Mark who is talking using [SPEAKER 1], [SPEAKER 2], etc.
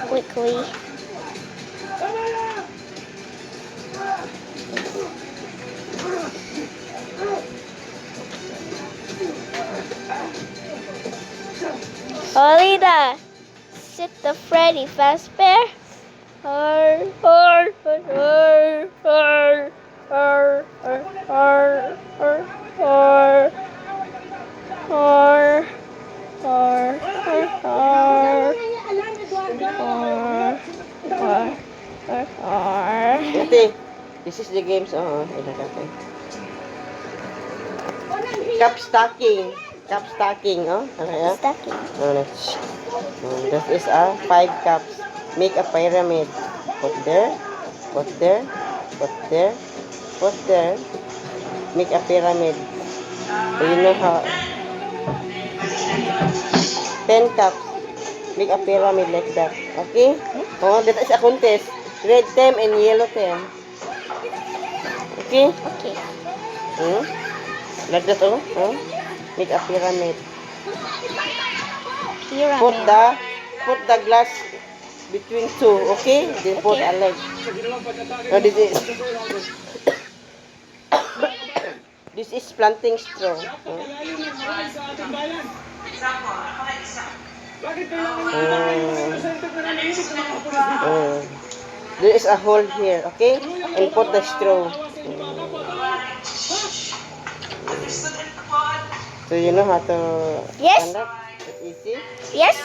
[SPEAKER 1] Quickly. Olita, sit the Freddy Fazbear.
[SPEAKER 2] Ate, this is the games. Cup stacking. Cup stacking, oh. Ano yan?
[SPEAKER 1] Stacking.
[SPEAKER 2] This is 5 cups. Make a pyramid. Put there, put there, put there, put there. Make a pyramid. So you know how. 10 cups. Make a pyramid like that. Okay? Oh, that is a contest. Red team and yellow team. Okay?
[SPEAKER 1] Okay.
[SPEAKER 2] Like that, oh. Make a pyramid.
[SPEAKER 1] Pyramid.
[SPEAKER 2] Put the glass between two, okay? Then put a leg. No, this is planting straw. There is a hole here, okay? And put the straw. So you know how to
[SPEAKER 1] Yes.
[SPEAKER 2] conduct? It's easy.
[SPEAKER 1] Yes.